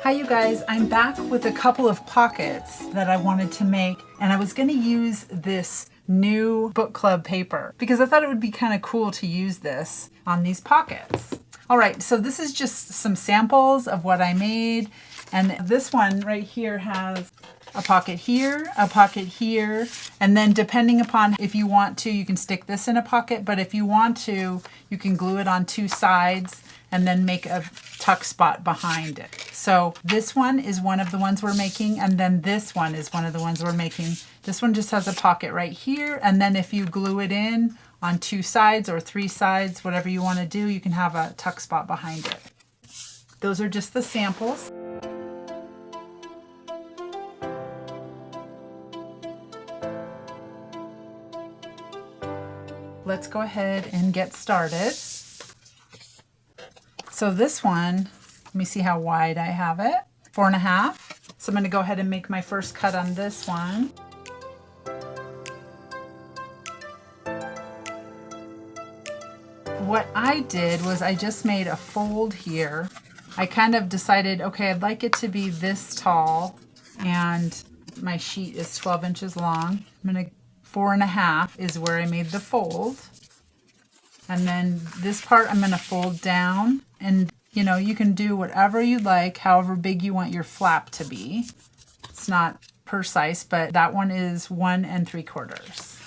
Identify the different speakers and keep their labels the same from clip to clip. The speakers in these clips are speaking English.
Speaker 1: Hi you guys, I'm back with a couple of pockets that I wanted to make, and I was going to use this new book club paper because I thought it would be kind of cool to use this on these pockets. Alright, so this is just some samples of what I made, and this one right here has a pocket here, and then depending upon if you want to, you can stick this in a pocket, but if you want to, you can glue it on two sides and then make a tuck spot behind it. So this one is one of the ones we're making, and then this one is one of the ones we're making. This one just has a pocket right here, and then if you glue it in on two sides or three sides, whatever you want to do, you can have a tuck spot behind it. Those are just the samples. Let's go ahead and get started. So this one, let me see how wide I have it, 4.5. So I'm going to go ahead and make my first cut on this one. What I did was I just made a fold here. I kind of decided, okay, I'd like it to be this tall, and my sheet is 12 inches long. I'm going to 4.5 is where I made the fold. And then this part I'm going to fold down, and you know, you can do whatever you like, however big you want your flap to be. It's not precise, but that one is 1 3/4.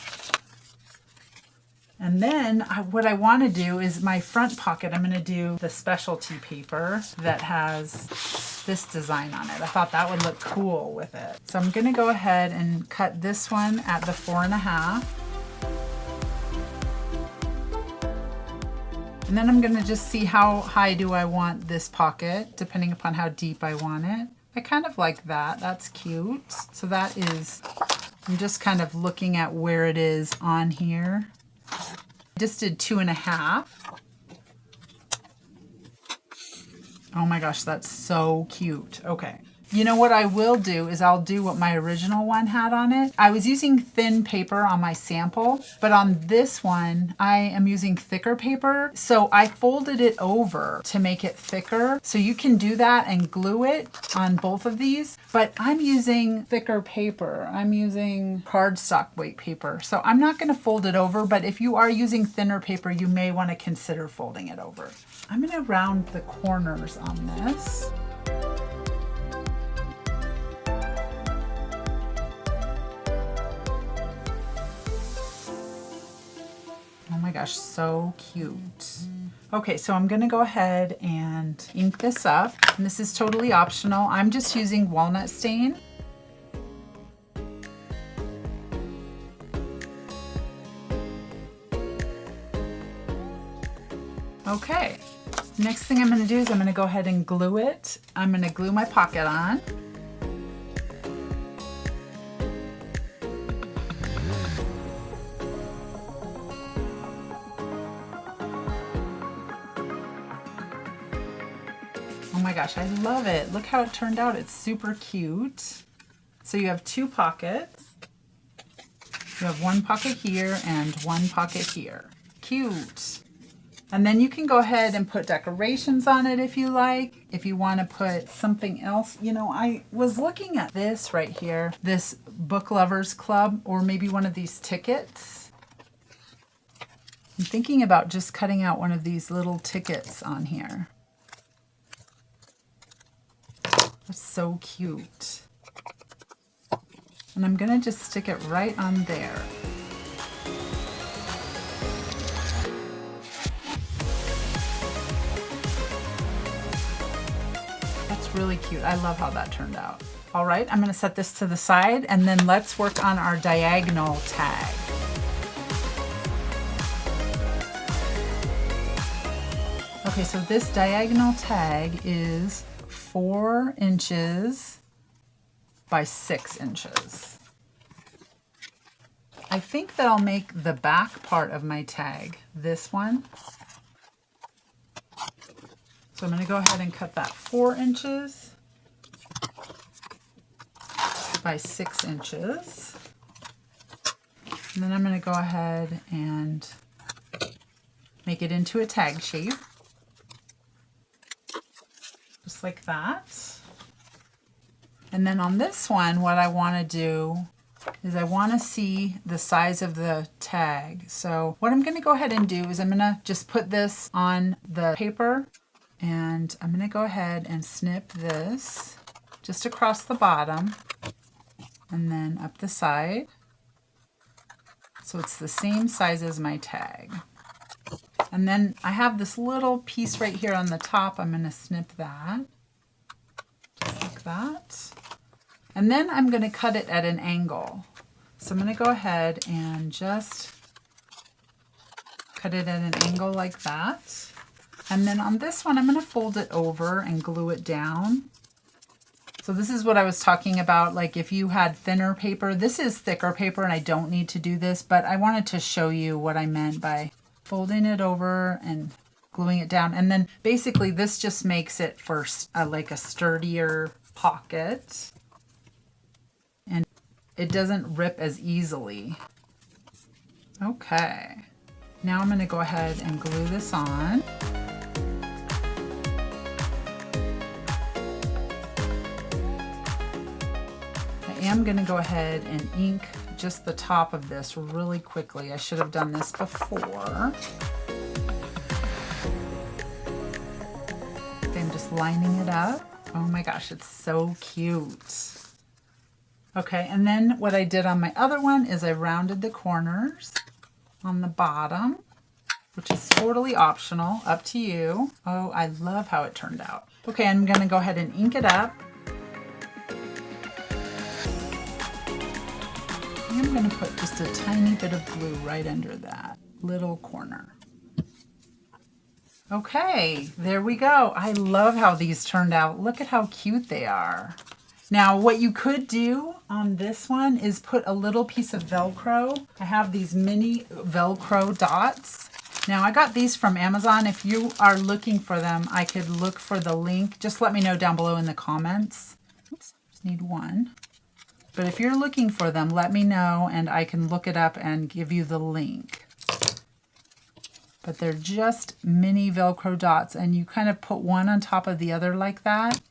Speaker 1: And then what I want to do is my front pocket, I'm going to do the specialty paper that has this design on it. I thought that would look cool with it. So I'm going to go ahead and cut this one at the 4.5. And then I'm going to just see how high do I want this pocket, depending upon how deep I want it. I kind of like that. That's cute. So that is, I'm just kind of looking at where it is on here. I just did 2.5. Oh my gosh, that's so cute. Okay. You know what I will do is I'll do what my original one had on it. I was using thin paper on my sample, but on this one, I am using thicker paper. So I folded it over to make it thicker. So you can do that and glue it on both of these, but I'm using thicker paper. I'm using cardstock weight paper. So I'm not gonna fold it over, but if you are using thinner paper, you may wanna consider folding it over. I'm gonna round the corners on this. Oh my gosh, so cute. Okay, so I'm gonna go ahead and ink this up. And this is totally optional. I'm just using walnut stain. Okay, next thing I'm gonna do is I'm gonna go ahead and glue it. I'm gonna glue my pocket on. Oh my gosh, I love it. Look how it turned out. It's super cute. So you have two pockets. You have one pocket here and one pocket here. Cute. And then you can go ahead and put decorations on it if you like. If you want to put something else. You know, I was looking at this right here, this Book Lovers Club, or maybe one of these tickets. I'm thinking about just cutting out one of these little tickets on here. That's so cute. And I'm gonna just stick it right on there. That's really cute. I love how that turned out. All right, I'm gonna set this to the side, and then let's work on our diagonal tag. Okay, so this diagonal tag is 4 inches by 6 inches. I think that I'll make the back part of my tag this one. So I'm going to go ahead and cut that 4 inches by 6 inches. And then I'm going to go ahead and make it into a tag shape. Just like that. And then on this one, what I want to do is I want to see the size of the tag. So what I'm going to go ahead and do is I'm going to just put this on the paper, and I'm going to go ahead and snip this just across the bottom and then up the side. So it's the same size as my tag. And then I have this little piece right here on the top. I'm going to snip that, just like that. And then I'm going to cut it at an angle. So I'm going to go ahead and just cut it at an angle like that. And then on this one, I'm going to fold it over and glue it down. So this is what I was talking about, like if you had thinner paper. This is thicker paper and I don't need to do this, but I wanted to show you what I meant by folding it over and gluing it down. And then basically this just makes it for like a sturdier pocket. And it doesn't rip as easily. Okay, now I'm going to go ahead and glue this on. I am going to go ahead and ink just the top of this really quickly. I should have done this before. Okay, I'm just lining it up. Oh my gosh, it's so cute. Okay, and then what I did on my other one is I rounded the corners on the bottom, which is totally optional, up to you. Oh, I love how it turned out. Okay, I'm gonna go ahead and ink it up. I'm gonna put just a tiny bit of glue right under that little corner. Okay, there we go. I love how these turned out. Look at how cute they are. Now, what you could do on this one is put a little piece of Velcro. I have these mini Velcro dots. Now, I got these from Amazon. If you are looking for them, I could look for the link. Just let me know down below in the comments. Oops, just need one. But if you're looking for them, let me know and I can look it up and give you the link. But they're just mini Velcro dots, and you kind of put one on top of the other like that.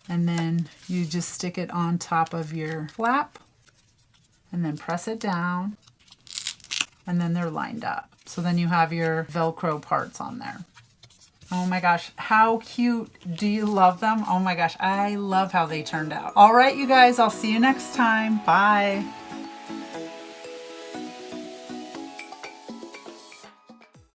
Speaker 1: And then you just stick it on top of your flap and then press it down, and then they're lined up. So then you have your Velcro parts on there. Oh my gosh, how cute. Do you love them? Oh my gosh, I love how they turned out. All right, you guys, I'll see you next time. Bye.